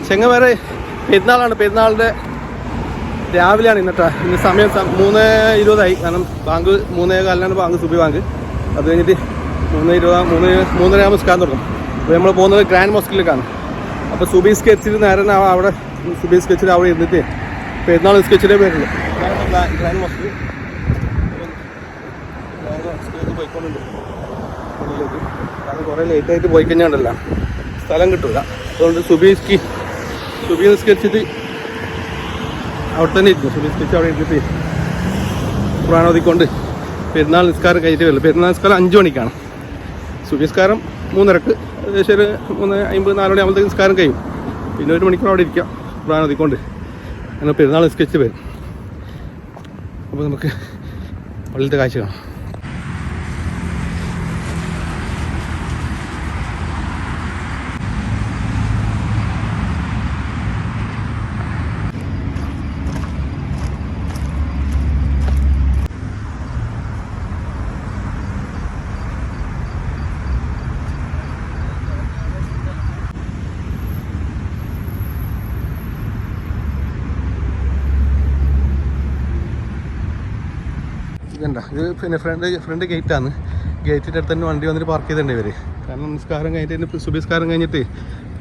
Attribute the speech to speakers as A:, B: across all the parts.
A: ചെങ്ങവേറെ പെരുന്നാളാണ്. പെരുന്നാളിൻ്റെ രാവിലെയാണ് ഇന്ന് സമയം 3:20 കാരണം ബാങ്ക് 3:15 ബാങ്ക്, സുബി ബാങ്ക്. അത് കഴിഞ്ഞിട്ട് 3:20 നിസ്കാരം തുടങ്ങും. അപ്പോൾ നമ്മൾ പോകുന്നത് ഗ്രാൻഡ് മോസ്കിലേക്കാണ്. അപ്പോൾ സുബി സ്കെച്ചിൽ നേരെ അവിടെ സുബി സ്കെച്ചിൽ അവിടെ ഇരുന്നിട്ട് പെരുന്നാൾ സ്കെച്ചിലേ പേരുള്ളൂ. ഗ്രാൻഡ് മോസ്ക് പോയിക്കൊണ്ടുണ്ട് ഉള്ളിലേക്ക്. കാരണം കുറേ ലേറ്റായിട്ട് പോയി കഴിഞ്ഞാണ്ടല്ല സ്ഥലം കിട്ടില്ല. അതുകൊണ്ട് സുബി നിസ്കരിച്ചിട്ട് അവിടെ തന്നെ ഇരുന്നു. സുബി നിസ്കരിച്ച് അവിടെ ഇരുന്നിട്ട് ഖുർആൻ ഓതിക്കൊണ്ട് പെരുന്നാൾ നിസ്കാരം കഴിഞ്ഞിട്ട് വരില്ല. പെരുന്നാൾ നിസ്കാരം 5 മണിക്കാണ്. സുബി നിസ്കാരം 3:30, ഏകദേശം ഒരു 3:50, 4 മണി ആകുമ്പോഴത്തേക്ക് നിസ്കാരം കഴിയും. പിന്നെ 1 മണിക്കൂർ അവിടെ ഇരിക്കാം ഖുർആൻ ഓതിക്കൊണ്ട്. അങ്ങനെ പെരുന്നാൾ നിസ്കരിച്ച് വരും. അപ്പോൾ നമുക്ക് പള്ളിയിലത്തെ കാഴ്ച കാണാം. ഇതണ്ട, ഇത് പിന്നെ ഫ്രണ്ട് ഗേറ്റാണ്. ഗേറ്റിൻ്റെ അടുത്ത് തന്നെ വണ്ടി വന്നിട്ട് പാർക്ക് ചെയ്തിട്ടുണ്ട് ഇവർ. കാരണം നിസ്കാരം കഴിഞ്ഞിട്ട് സുബി നിസ്കാരം കഴിഞ്ഞിട്ട്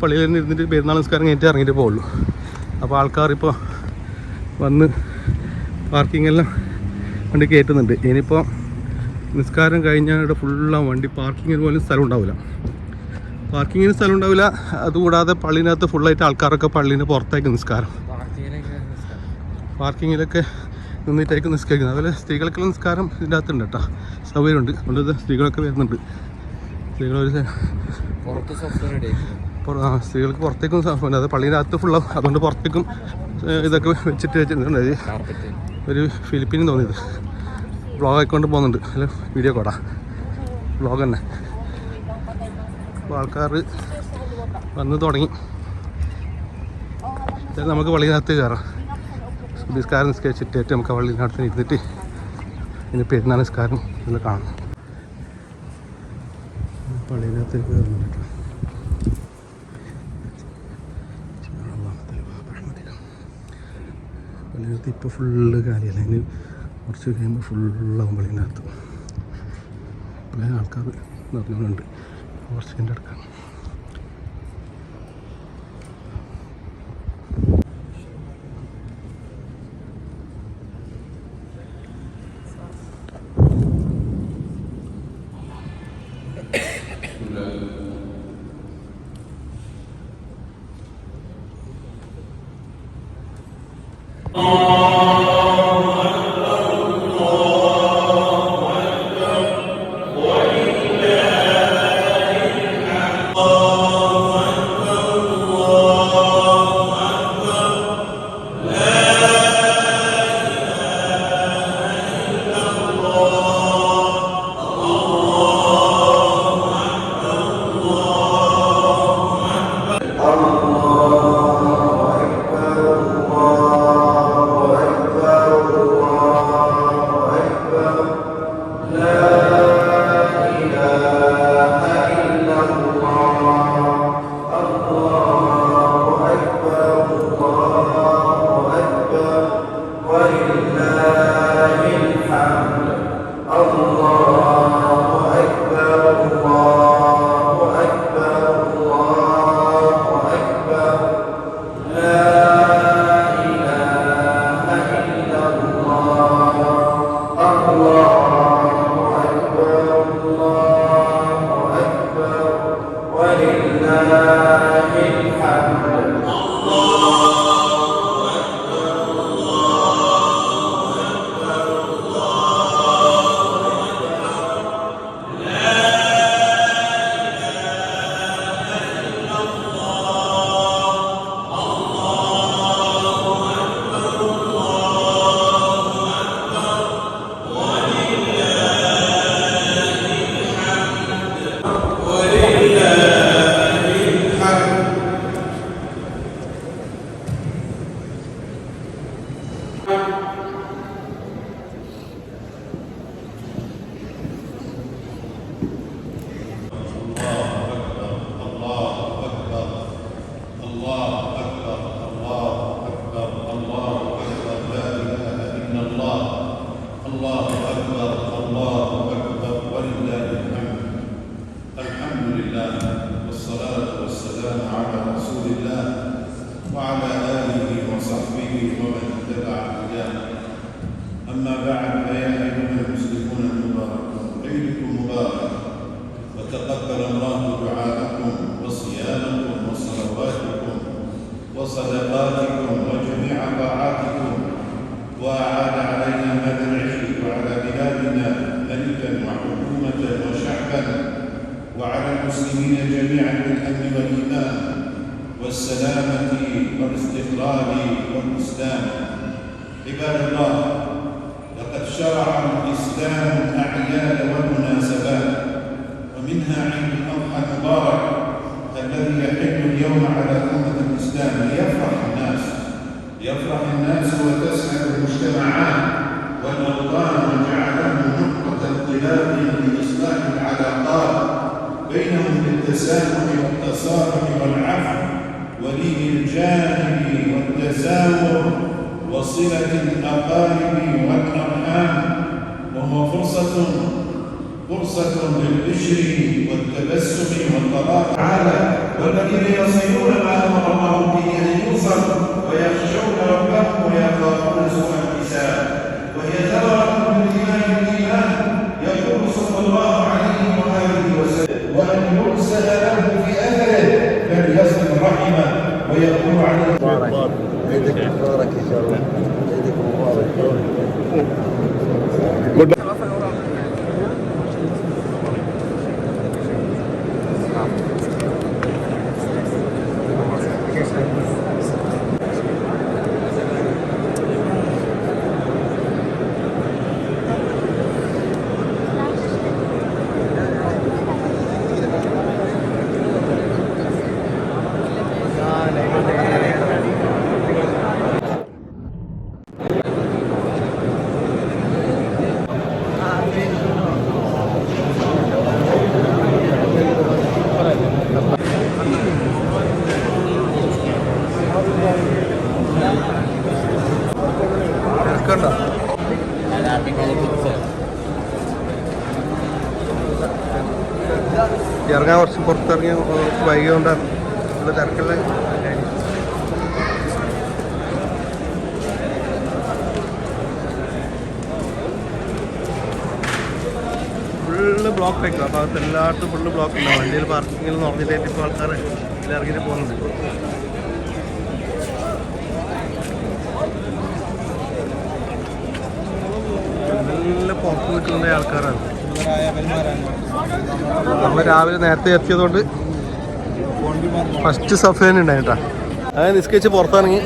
A: പള്ളിയിൽ തന്നെ ഇരുന്നിട്ട് പെരുന്നാൾ നിസ്കാരം കഴിഞ്ഞിട്ട് ഇറങ്ങിയിട്ട് പോകുള്ളൂ. അപ്പോൾ ആൾക്കാർ ഇപ്പോൾ വന്ന് പാർക്കിങ്ങെല്ലാം വണ്ടി കയറ്റുന്നുണ്ട്. ഇനിയിപ്പോൾ നിസ്കാരം കഴിഞ്ഞാൽ ഇവിടെ ഫുള്ളാണ് വണ്ടി. പാർക്കിങ്ങിന് പോലും സ്ഥലം ഉണ്ടാവില്ല. അതുകൂടാതെ പള്ളിനകത്ത് ഫുള്ളായിട്ട് ആൾക്കാരൊക്കെ പള്ളീൻ്റെ പുറത്തേക്ക് നിസ്കാരം, പാർക്കിങ്ങിലൊക്കെ നിന്നിട്ടേക്ക് നിസ്കരിക്കുന്നത്. അതുപോലെ സ്ത്രീകൾക്കുള്ള നിസ്കാരം ഇതിൻ്റെ അകത്തുണ്ട് കേട്ടോ, സൗകര്യമുണ്ട്. അതുകൊണ്ട് സ്ത്രീകളൊക്കെ വരുന്നുണ്ട്. സ്ത്രീകൾക്ക് പുറത്തേക്കും സൗകര്യം. അത് പള്ളീൻ്റെ അകത്ത് ഫുള്ളാവും. അതുകൊണ്ട് പുറത്തേക്കും ഇതൊക്കെ വെച്ചിട്ടുണ്ട്. ഒരു ഫിലിപ്പീനും തോന്നിയത് വ്ളോഗ് ആയിക്കൊണ്ട് പോകുന്നുണ്ട്. അല്ല, വീഡിയോ കോടാ, വ്ളോഗ് തന്നെ. അപ്പോൾ ആൾക്കാർ വന്ന് തുടങ്ങി. നമുക്ക് പള്ളിനകത്ത് കയറാം. നിസ്കാരം നിസ്കരിച്ചിട്ട് നമുക്ക് പള്ളിനകത്ത് ഇരുന്നിട്ട് ഇനി പെരുന്നാൾ നിസ്കാരം ഇന്ന് കാണാം. പള്ളിനകത്തേക്ക് കയറുന്നുണ്ട്. പള്ളിനകത്ത് ഇപ്പോൾ ഫുള്ള് കാര്യമല്ല. ഇനി കുറച്ച് കഴിയുമ്പോൾ ഫുള്ളാവും പള്ളിനകത്ത്. പല ആൾക്കാർ നിറഞ്ഞുകൊണ്ട് കുറച്ച് എൻ്റെ അടുക്കാം.
B: أكبر الله أكبر ولله الحمد. الحمد لله والصلاة والسلام على رسول الله وعلى آله وصحبه ومن اتبع هداه. أما بعد فيا أيها المسلمون المباركون عيدكم مبارك وتقبل الله دعاءكم وصيامكم وصلواتكم وصدقاتكم وجميع طاعاتكم وأعاد علينا هذا العيد وعلى بلادنا ملكا وحكومة وشعبا وعلى المسلمين جميعا بالأمن والإيمان والسلامة والاستقرار والإسلام. عباد الله، لقد شرع الإسلام الأعياد والمناسبات ومنها عيد الأضحى المبارك الذي يحل اليوم على أمة الإسلام ليفرح الناس وتسعد المجتمعات والأوطان وجعله نقطة انطلاق لإصلاح العلاقات بينهم بالتسامح والتصالح والعفو ولين الجانب والتزاور وصلة الأقارب والأرحام، وهو فرصة للبشر والتبسم والتراحم تعالى، والذين يصلون ما أمر الله به أن يوصل ويخشون ربهم ويخافون سوء الحساب، وهي ثمرة من ثمار الإيمان. يقول صلى الله عليه وآله وسلم: وأن يرسل له في أثره فليصل رحمه. ويقول عليه
C: مبارك عيدك مبارك إن شاء الله. عيدك مبارك.
A: ഇറങ്ങാൻ കുറച്ച് പുറത്തിറങ്ങി വൈകിക്കൊണ്ടാണ് ഇവിടെ തിരക്കുള്ള ഫുള്ള് ബ്ലോക്ക് ആയിരിക്കും. അപ്പോൾ അകത്ത് എല്ലായിടത്തും ഫുള്ള് ബ്ലോക്ക് ഉണ്ടാവും. വണ്ടിയിൽ പാർക്കിങ്ങിൽ നോക്കിയിട്ട് ഇപ്പോൾ ആൾക്കാർ ഇറങ്ങിയിട്ട് പോകുന്നുണ്ട്. നല്ല പുറത്ത് നിൽക്കുന്ന ആൾക്കാരാണ്. നമ്മൾ രാവിലെ നേരത്തെ എത്തിയതുകൊണ്ട് ഫസ്റ്റ് സഫേന ഉണ്ടായിട്ടാ. അത് നിസ്കരിച്ച് പുറത്തിറങ്ങി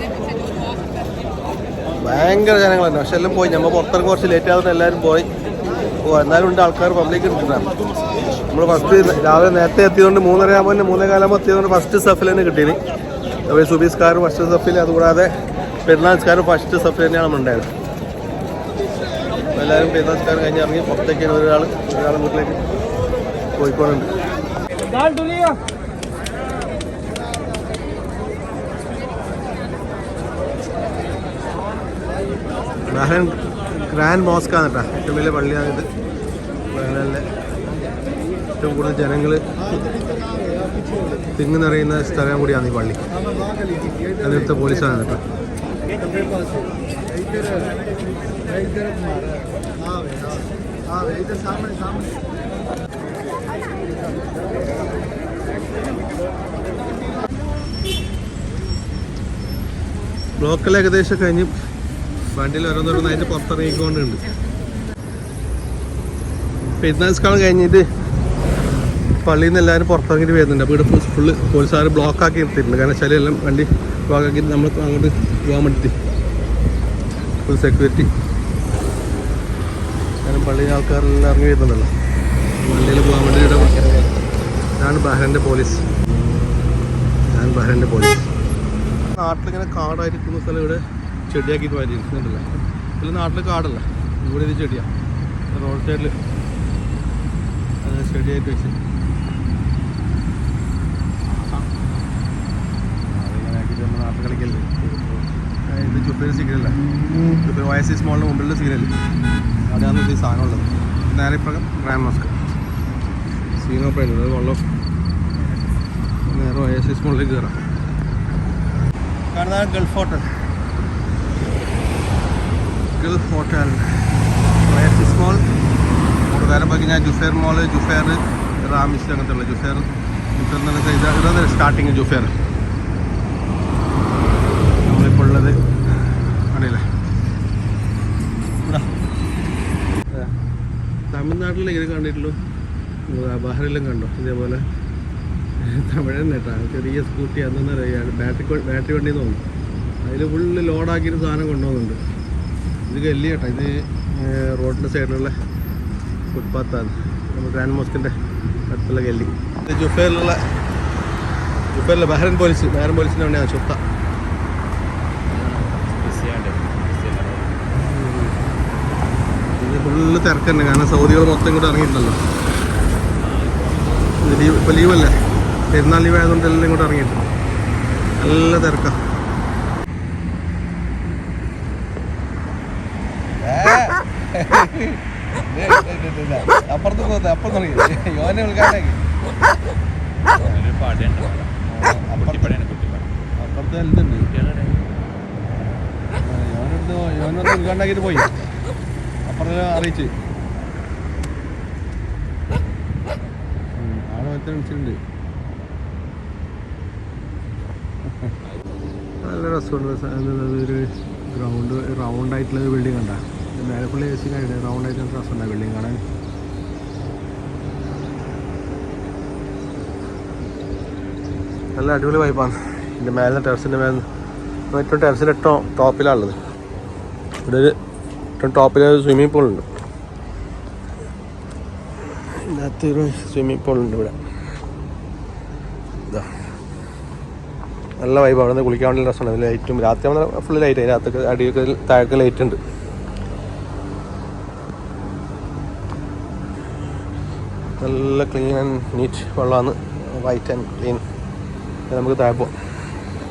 A: ഭയങ്കര ജനങ്ങൾ തന്നെ. പക്ഷെ എല്ലാം പോയി. നമ്മൾ പുറത്തിറങ്ങി കുറച്ച് ലേറ്റ് ആവുന്ന എല്ലാവരും പോയി. എന്നാലും ഉണ്ട് ആൾക്കാർ പബ്ലിക് കിട്ടുന്നതാണ്. നമ്മൾ ഫസ്റ്റ് രാവിലെ നേരത്തെ എത്തിയതുകൊണ്ട് 3:30 ആകുമ്പോൾ 3:15 ആകുമ്പോൾ എത്തിയതുകൊണ്ട് ഫസ്റ്റ് സഫിൽ തന്നെ കിട്ടീന്. അപ്പോൾ സുബീസ്കാരും ഫസ്റ്റ് സഫിൽ, അതുകൂടാതെ പെരുന്നാൾസ്കാരും ഫസ്റ്റ് സഫിൽ തന്നെയാണ് നമ്മളുണ്ടായത്. എല്ലാവരും പെരുന്നാൾസ്കാരം കഴിഞ്ഞ് ഇറങ്ങി പുറത്തേക്ക് ഒരാൾ വീട്ടിലേക്ക് പോയിക്കോളുണ്ട്. ബഹ്റൈൻ ഗ്രാൻഡ് മോസ്കാണ് കേട്ടോ. ഏറ്റവും വലിയ പള്ളിയാണിത്. ബഹ്റൈനിലെ ഏറ്റവും കൂടുതൽ ജനങ്ങൾ തിങ്ങി നിറയുന്ന സ്ഥലം കൂടിയാണ് ഈ പള്ളി. അതിനടുത്ത പോലീസാണ് കേട്ടോ. ബ്ലോക്കിൽ ഏകദേശം കഴിഞ്ഞ് വണ്ടിയിൽ ഓരോന്നോരോന്ന് അതിൻ്റെ പുറത്തിറങ്ങിക്കൊണ്ടുണ്ട്. പെരുന്നാൾസ്കാലം കഴിഞ്ഞിട്ട് പള്ളിയിൽ നിന്ന് എല്ലാവരും പുറത്തിറങ്ങിയിട്ട് വരുന്നുണ്ട്. അപ്പോൾ ഇവിടെ ഫുള്ള് പോലീസുകാർ ബ്ലോക്കാക്കി നിർത്തിയിട്ടുണ്ട്. കാരണം വെച്ചാൽ എല്ലാം വണ്ടി ബ്ലോക്കാക്കി നമ്മൾ അങ്ങോട്ട് പോകാൻ വേണ്ടിയിട്ട് ഫുൾ സെക്യൂരിറ്റി. കാരണം പള്ളിയിൽ ആൾക്കാരെല്ലാം ഇറങ്ങി വരുന്നുണ്ടല്ലോ. വണ്ടിയിൽ പോകാൻ വേണ്ടിയിട്ട് ഇതാണ് ബഹ്റൈൻ്റെ പോലീസ്. നാട്ടിലിങ്ങനെ കാടായിരിക്കുന്ന സ്ഥലം ഇവിടെ ചെടിയാക്കിയിട്ട് വാരിയിട്ടുണ്ടല്ലോ. ഇതിൽ നാട്ടിൽ കാടല്ല, ഇവിടെ ഇത് ചെടിയാണ്. റോഡ് സൈഡിൽ ചെടിയായിട്ട് വെച്ച് അതിങ്ങനെ ആക്കിയിട്ട് നമ്മൾ നാട്ടിൽ കളിക്കല്ലേ. ഇത് ജുഫേർ സിഗ്നല്ല, ജുഫേർ OSS മോളിന് മുമ്പിലുള്ള സിഗ്നല്, അവിടെയാണ് ഇത് ഈ സാധനം ഉള്ളത്. നേരെ ഇപ്പം ഗ്രാൻഡ് മോസ്ക് സീനോ പറയുന്നത് അത് വെള്ളം നേരെ OSS മോളിലേക്ക് കയറാം. കാണുന്നതാണ് Gulf hotel. Gulf hotel OSS മോൾ. നേരെ പോയി കഴിഞ്ഞാൽ ജുഫേർ മോള്, ജുഫേർ റാമിസ് അങ്ങനത്തെ ഉള്ള ജുഫേർ എന്ന് പറഞ്ഞാൽ ഇതാണ് സ്റ്റാർട്ടിങ് ജുഫേർ. നമ്മളിപ്പോൾ ഉള്ളത് അറിയില്ലേ ഇവിടെ തമിഴ്നാട്ടിൽ ഇങ്ങനെ കണ്ടിട്ടുള്ളൂ. ബഹ്റൈനിലും കണ്ടോ ഇതേപോലെ തമിഴ് തന്നെ കേട്ടോ. ചെറിയ സ്കൂട്ടി അതെന്ന് അറിയാം, ബാറ്ററി വണ്ടി തോന്നുന്നു. അതിൽ ഫുള്ള് ലോഡാക്കിയിട്ട് സാധനം കൊണ്ടുപോകുന്നുണ്ട്. ഇത് ഗല്ലി കേട്ടോ, ഇത് റോഡിൻ്റെ സൈഡിലുള്ള ഫുട്പാത്താണ്. നമ്മൾ ഗ്രാൻഡ് മോസ്കിൻ്റെ അടുത്തുള്ള ഗല്ലി. ഇത് ജുഫേറിലെ ബഹ്റൈൻ പോലീസിൻ്റെ വേണ്ടിയാണ് ചുത്ത. ഇത് ഫുള്ള് തിരക്കുണ്ട്, കാരണം സൗദികൾ മൊത്തം ഇങ്ങോട്ട് ഇറങ്ങിയിട്ടുണ്ടല്ലോ. ഇപ്പോൾ ലീവല്ലേ, പെരുന്നാൾ ലീവ് ആയതുകൊണ്ട് എല്ലാം ഇങ്ങോട്ട് ഇറങ്ങിയിട്ടുണ്ട്. നല്ല തിരക്കാണ്. അപ്പുറത്ത് പോകുന്നത് അപ്പുറത്ത് യോനെ ഉൾക്കാണ്ടാക്കി അപ്പുറത്ത് വലുതുണ്ട്. യോനൊന്ന് ഉൾക്കാണ്ടാക്കിയിട്ട് പോയി, അപ്പുറത്ത് അറിയിച്ച് ആളെ ഒരുത്തൻ വിളിച്ചിട്ടുണ്ട്. നല്ല രസമുണ്ട്. ഒരു റൗണ്ടായിട്ടുള്ള ഒരു ബിൽഡിംഗ് കണ്ടാ, മേലപ്പള്ളി AC കഴിഞ്ഞ റൗണ്ടായിട്ട് രസമുണ്ട് ബിൽഡിംഗ് കാണാൻ. നല്ല അടിപൊളി വൈബാണ്. ഇതിൻ്റെ മേലെ ടെറസിൻ്റെ മേലെ ഏറ്റവും ടെറസിൻ്റെ ഏറ്റവും ടോപ്പിലാണുള്ളത്. ഇവിടെ ഒരു ഏറ്റവും ടോപ്പിൽ സ്വിമ്മിങ് പൂളുണ്ട്. ഇതിനകത്തൊരു സ്വിമ്മിങ് പൂളുണ്ട് ഇവിടെ. ഇതാ നല്ല വൈബ്. അവിടെ നിന്ന് കുളിക്കാൻ വേണ്ടി രസമാണ്. ലൈറ്റും രാത്രി ആകുമ്പോൾ ഫുള്ള് ലൈറ്റ്, അതിനകത്തൊക്കെ അടിയൊക്കെ താഴൊക്കെ ലൈറ്റ് ഉണ്ട്. നല്ല ക്ലീൻ ആൻഡ് നീറ്റ് വെള്ളമാണ്, വൈറ്റ് ആൻഡ് ക്ലീൻ. നമുക്ക് താഴെ പോകാം.